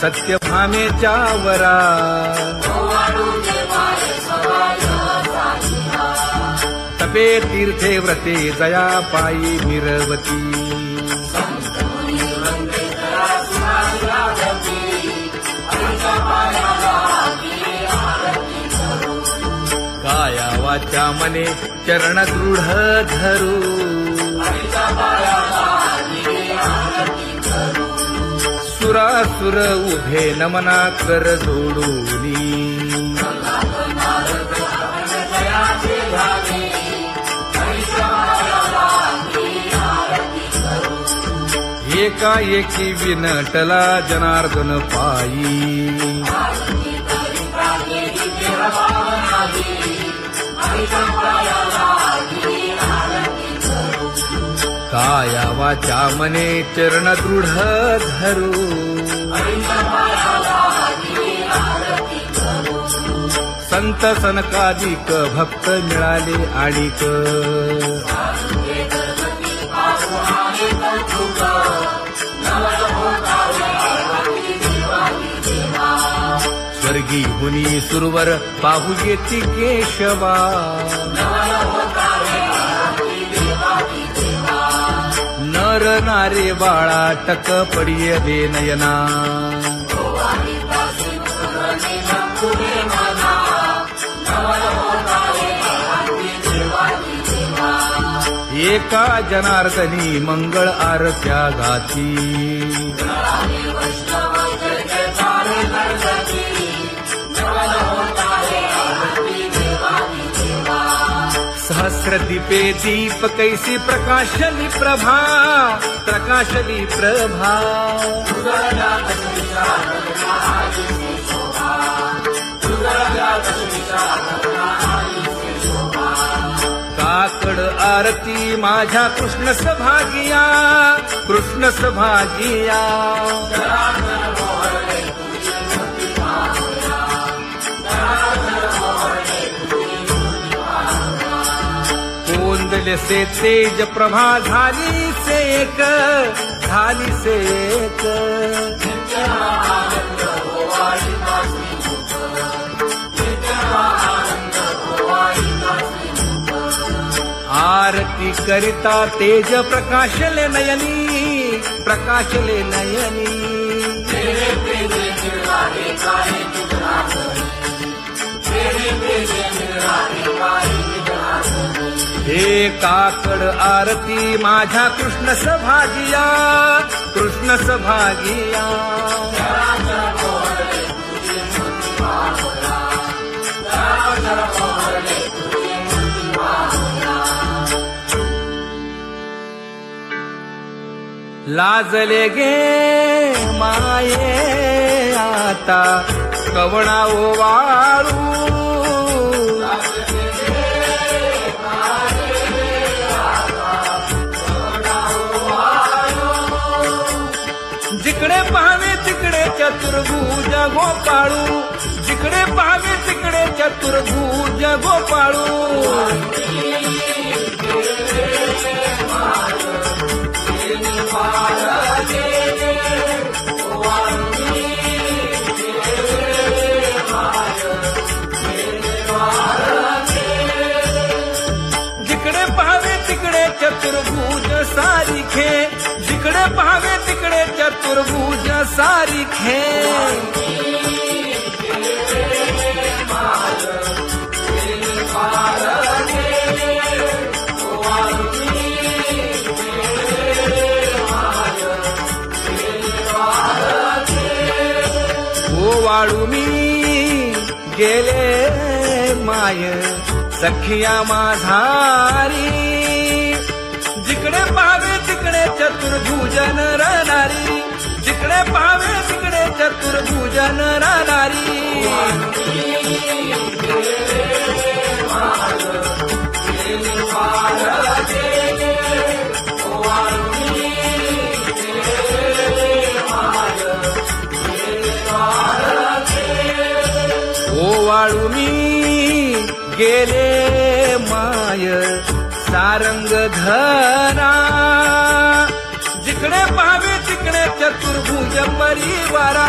सत्यभामेच्या वरा तपे तीर्थे व्रते जया पायी मिरवती काया वाचा मने चरण दृढ धरू सुरासुर उभे नमना कर जोडूनी एकाएकी विनटला जनार्दन पायी काया वाचा मने चरण दृढ धरू संत सनकादिक भक्त मिळाले आणिक स्वर्गी हुनी सुरवर पाहू येती केशवा नर नारे बाळा टक पडिये दे नयना एका जनार्दनी मंगळ आरत्या गाती सहस्र दीपे दीप कैसी प्रकाशली प्रभा प्रकाशली प्रभा काकड आरती माझ्या कृष्ण सभागिया कृष्ण सभागिया कोंदले से तेज प्रभा झाली से एक झाली से एक आरती करिता तेज प्रकाशले नयनी प्रकाशले नयनी हे काकड आरती माझ्या कृष्ण सभागिया कृष्ण सभागिया लाजले गे माये आता कवणा ओवाळू जिकडे पाहावे तिकडे चतुर्भुज गोपाळू जिकडे पाहावे तिकडे चतुर्भुज गोपाळू जिकडे पाहावे तिकडे चतुर्भुज सारिखे जिकडे पाहावे तिकडे चतुर्भुज सारिखे ओवाळू मी गेले माय सखिया माझारी जिकडे पाहावे तिकडे चतुर्भुज नरनारी जिकडे पाहावे तिकडे चतुर्भुज नरनारी ओवाळू मी गेले माय सारंग धरा जिकडे पाहावे तिकडे चतुर्भुज परिवारा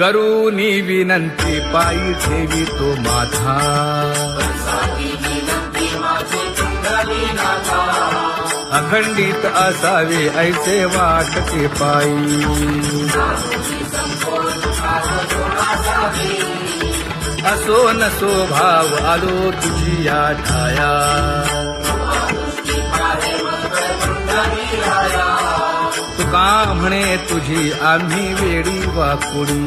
करूनी विनंती पायी ठेवी तो माझा अखंडित असावे ऐसे वाटते पायी असो नसो भाव आलो तुझी या ठाया तुका म्हणे तुझी आम्ही वेडी वाकुडी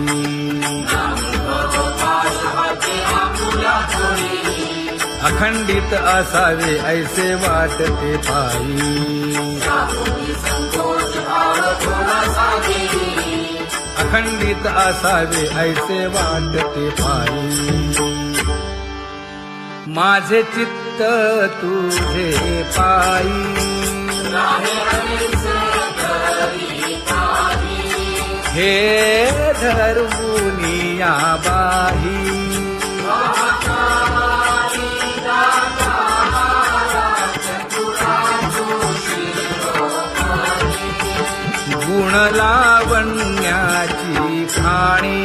अखंडित असावे ऐसे वाटते पायी अखंडित असावे ऐसे वाटते पायी माझे चित्त तुझे पायी हे धर्मुनिया बाही गुण लावण्याची खाणी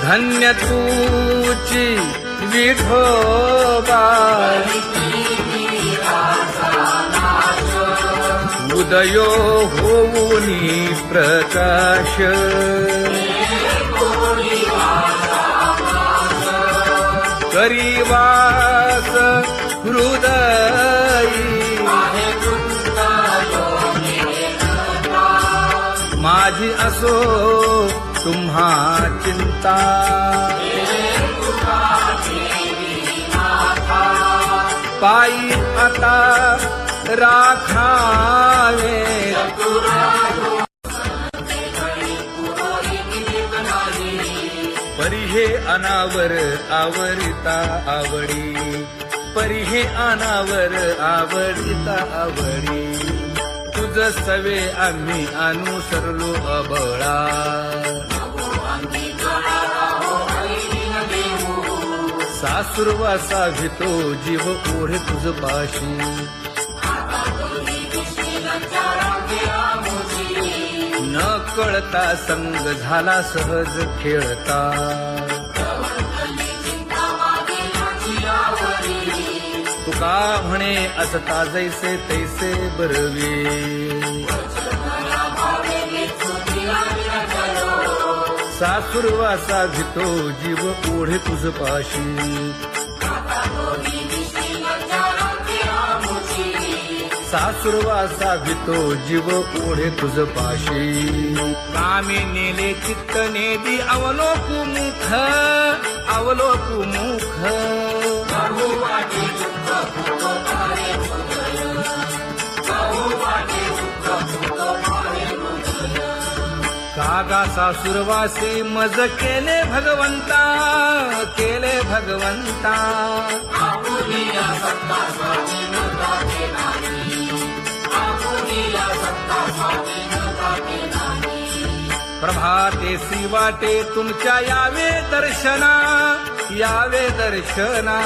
धन्य तूची विठोबा उदयो होऊनी प्रकाश करीवास हृदयी माझी असो तुम्हा चिंता पायी आता राखावे परी हे अनावर आवरिता आवडी परी हे अनावर आवडिता आवडी तुझ सवे आम्ही अनुसरलो अबळा सासुरवासा भितो जीव ओढे तुझ पाशी न कळता संग झाला सहज खेळता तुका म्हणे असता जैसे तैसे बरवे सासुरवासा भितो जीव ओढे तुझ पाशी सासुरवासा भितो जीव ओढे तुझ पाशी कामी नेले चित्त नेदी अवलोकु मुख अवलोकु मुख कागा सासुरवासी मज केले भगवंता केले भगवंता प्रभाते वाटे तुमच्या यावे दर्शना यावे दर्शना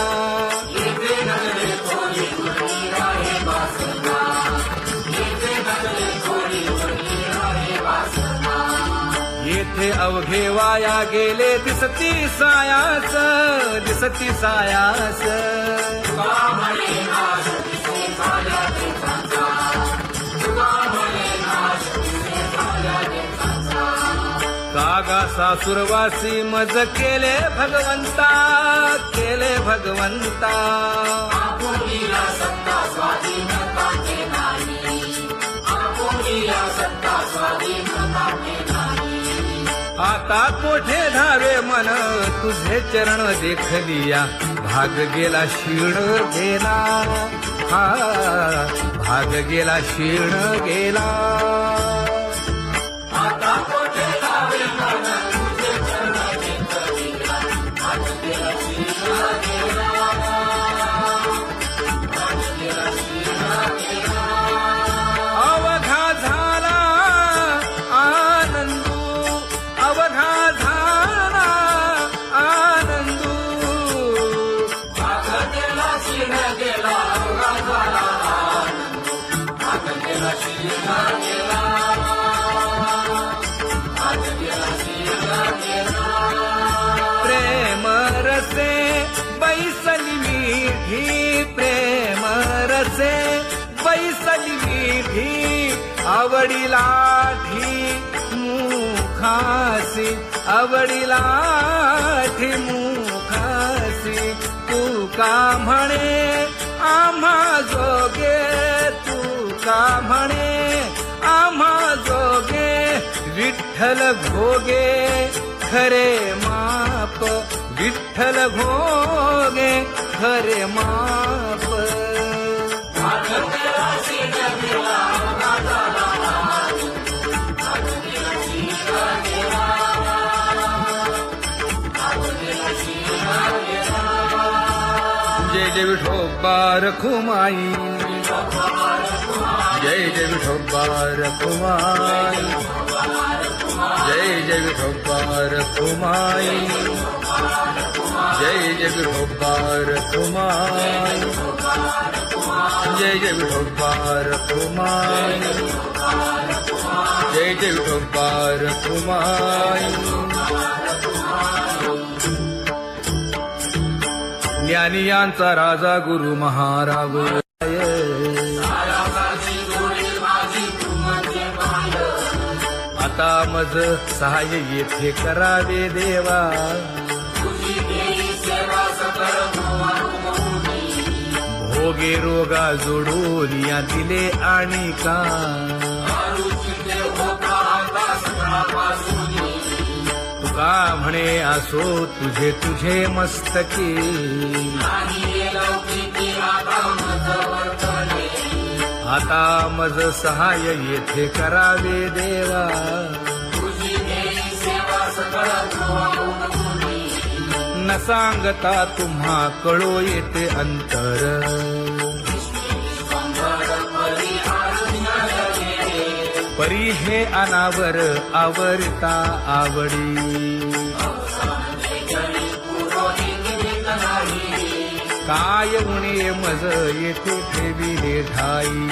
येथे अवघे वाया गेले दिसती सायास दिसती सायास कागा सासुरवासी मज केले भगवंता केले भगवंता आता कोठे धावे मन तुझे चरण देखलिया भाग गेला क्षीण गेला हा भाग गेला क्षीण गेला आता कोठे धावे मन तुझे चरण देखलिया भाग गेला क्षीण गेला अवघा झाला आनंदू अवघा झाला आनंदू भाग गेला क्षीण गेला अवघा झाला आनंदू भाग गेला क्षीण गेला मुखासे बैसली मीठी आवडीला मुखासी आवडीला मुखासी तू का म्हणे आम्हा जोगे तू का म्हणे आम्हा जोगे विठ्ठल घोगे खरे माप विठ्ठल घोगे खरे माप जय जय विठोबा रखुमाई जय जय विठोबा रखुमाई जय जय विठोबा रखुमाई जय जय विठोबा रखुमाई जय जय विठोबा रखुमाई जय जय विठोबा रखुमाई ज्ञानियांचा राजा गुरु महाराज आता मज सहाय्य येथे करावे देवा भोगे रोगा जोडून या दिले आणि का तुका म्हणे असो तुझे तुझे मस्तकी आता मज सहाय्य येथे करावे देवा न सांगता तुम्हा कळो येते अंतर परी हे अनावर आवरता आवडी काय उणे मज येथे ठेविले ठाई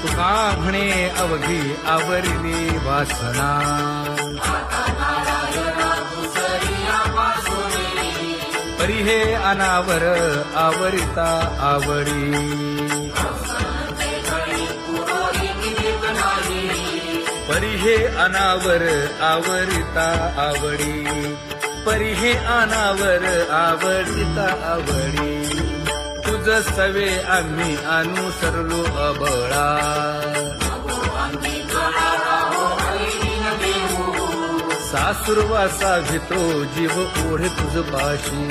तुका म्हणे अवघी आवरली वासना परी हे अनावर आवरिता आवडी परी हे अनावर आवरिता आवडी परी हे अनावर आवडिता आवडी तुझ सवे आम्ही अनुसरलो अबळा सासुरवासा घेतो जीव ओढे तुझ पाशी